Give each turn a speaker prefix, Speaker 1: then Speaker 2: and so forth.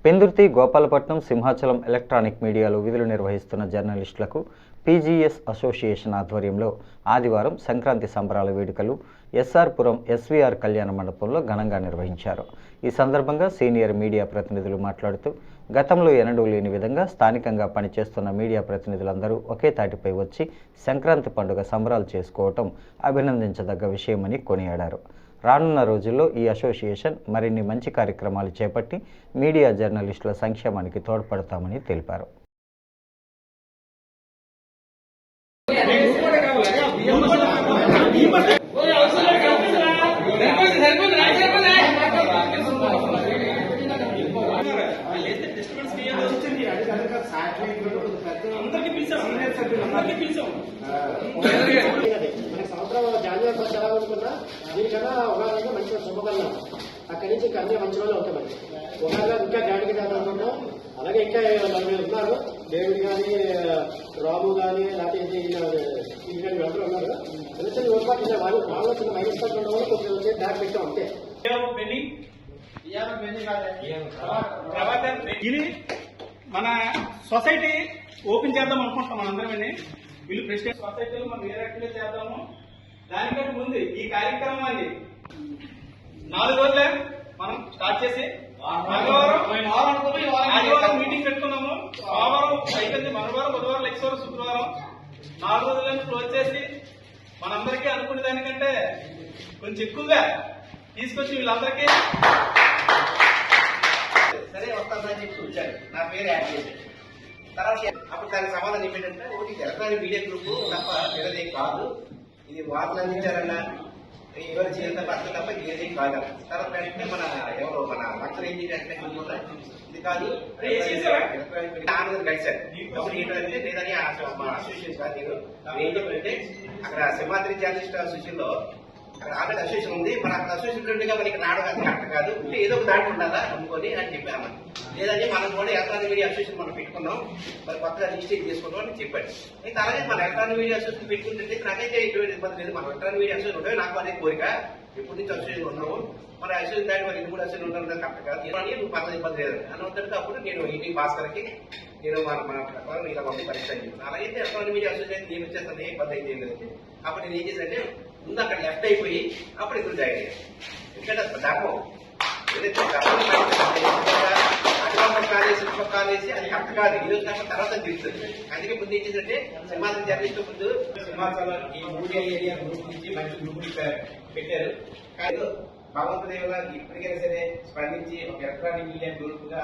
Speaker 1: Pendurthi, Gopalapatnam, Simhachalam electronic మీడియాలో విధులు నిర్వహిస్తున్న జర్నలిస్టులకు పీజీఎస్ అసోసియేషన్ ఆధ్వర్యంలో ఆదివారం సంక్రాంతి సంబరాల వేడుకలు ఎస్ఆర్ పురం ఎస్వీఆర్ కళ్యాణ మండపంలో ఘనంగా నిర్వహించారు. ఈ సందర్భంగా సీనియర్ మీడియా ప్రతినిధులు మాట్లాడుతూ గతంలో ఎన్నడూ లేని విధంగా స్థానికంగా పనిచేస్తున్న మీడియా ప్రతినిధులందరూ ఒకే తాటిపై వచ్చి సంక్రాంతి పండుగ సంబరాలు చేసుకోవటం అభినందించదగ్గ విషయమని కొనియాడారు. రానున్న రోజుల్లో ఈ అసోసియేషన్ మరిన్ని మంచి కార్యక్రమాలు చేపట్టి మీడియా జర్నలిస్టుల సంక్షేమానికి తోడ్పడతామని తెలిపారు.
Speaker 2: జాన్యువరి ఫస్ట్ ఎలా అనుకున్నా దీనికన్నా ఉగాది మంచిగా శుభకరణం. అక్కడి నుంచి ఇంకా అన్ని మంచి రోజులు అవుతాయి. ఉగాదిలో ఇంకా జాడికి కాదనుకుంటాం. అలాగే ఇంకా మీరు ఉన్నారు, డేవిడ్ కానీ, రాము కానీ, లేకపోతే అందరూ ఉన్నారు. చిన్న చిన్న ఏర్పాట్లు వాళ్ళు చిన్న మైనస్ పార్టీ ఉండడం వల్ల కొంచెం వచ్చి బ్యాగ్ పెట్టాం అంతే.
Speaker 3: మన సొసైటీ ఓపెన్ చేద్దాం అనుకుంటాం మనందరమని. వీళ్ళు ప్రెసిడెంట్ సొసైటీలో మనం ఏ రకంగా చేద్దాము దానికంటే ముందు ఈ కార్యక్రమాన్ని 4 రోజులే మనం స్టార్ట్ చేసి ఆదివారం మీటింగ్ పెట్టుకున్నాము. సోమవారం అయిపోయింది, మంగళవారం, బుధవారం, లెక్చర్, శుక్రవారం 4 రోజులను క్లోజ్ చేసి మనందరికీ అనుకునే దానికంటే కొంచెం ఎక్కువగా తీసుకొచ్చి వీళ్ళందరికీ
Speaker 4: సరే వస్తుందని చెప్పి వచ్చారు. నా పేరు యాడ్ చేశారు. తర్వాత అప్పుడు దానికి సమాధానం ఏమిటంటే ఒకటి ఎలక్ట్రానిక్ మీడియా గ్రూప్ తప్ప వేరేదే కాదు, ఇది వార్తలు అందించారన్నా ఎవరు చేయాలి అర్థం తప్ప ఏదేం కాదు. తర్వాత వెంటనే ఎవరు మన లక్ష్యం ఏం చేయాలంటే ఇది కాదు ఎలక్ట్రానిక్ ఆనందం కలిశారు. అప్పుడు ఏంటంటే లేదని మా అసోసియేషన్ కాదు, నేను ఏం చెప్పానంటే అక్కడ సింహాద్రి జర్నలిస్ట్ అసోసియేషన్ లో అక్కడ ఆల్రెడీ అసోసియేషన్ ఉంది, మన అక్కడ అసోసియేషన్ ఉండగా మనకి రావడం కరెక్ట్ కాదు, అంటే ఏదో ఒక దాంట్లో ఉండాలా అనుకోని అని చెప్పాను. లేదంటే మనం కూడా ఎలక్ట్రానిక్ మీడియా అసోసియేషన్ మనం పెట్టుకున్నాం, మరి కొత్తగా రిజిస్టర్ చేసుకుంటాం అని చెప్పాడు. అయితే అలాగే మన ఎలక్ట్రానిక్ మీడియా అసోసియేషన్ పెట్టుకుంటే నాకైతే ఎటువంటి ఇబ్బంది లేదు. మన ఎలక్ట్రానిక్ మీడియా అసోసియేషన్ ఉంటే నాకు అదే కోరిక, ఎప్పటి నుంచి అసోసియేషన్ ఉన్నాము, మన అసోసియేషన్ దాటి మరి కూడా అసోసియేషన్ ఉండడం కరెక్ట్ కాదు, నువ్వు పర్లేదు ఇబ్బంది లేదు అని వద్దంటే అప్పుడు నేను ఇంటి భాస్కర్కి నేను మన ప్రకారం ఇలా పంపి పరిస్థితి చెప్పాను. అలాగైతే ఎలక్ట్రానిక్ మీడియా అసోసియేషన్ నేను వచ్చేస్తాను, ఏ ఇబ్బంది అయితే ఏం లేదు. అప్పుడు నేను ఏం చేశానంటే ముందు అక్కడ లెఫ్ట్ అయిపోయి అప్పుడు ఎదురు జాయిన్ అయ్యాను. ఎందుకంటే దాపం ఏదైతే కాలేజీ శిల్ప కాలేజీ అది కరెక్ట్ కాదు, ఈ రోజు నాకు తర్వాత తెలుస్తుంది. అందుకే ముందు ఏం చేసిందంటే సింహాచలం జర్నలిస్ట్ ముందు సింహాచలం ఈ మీడియా ఏరియా గ్రూప్ నుంచి మంచి గ్రూప్ పెట్టారు. కానీ భగవంతుడి వల్ల ఇప్పటికైనా సరే స్పందించి ఒక ఎలక్ట్రానిక్ మీడియా గ్రూప్ గా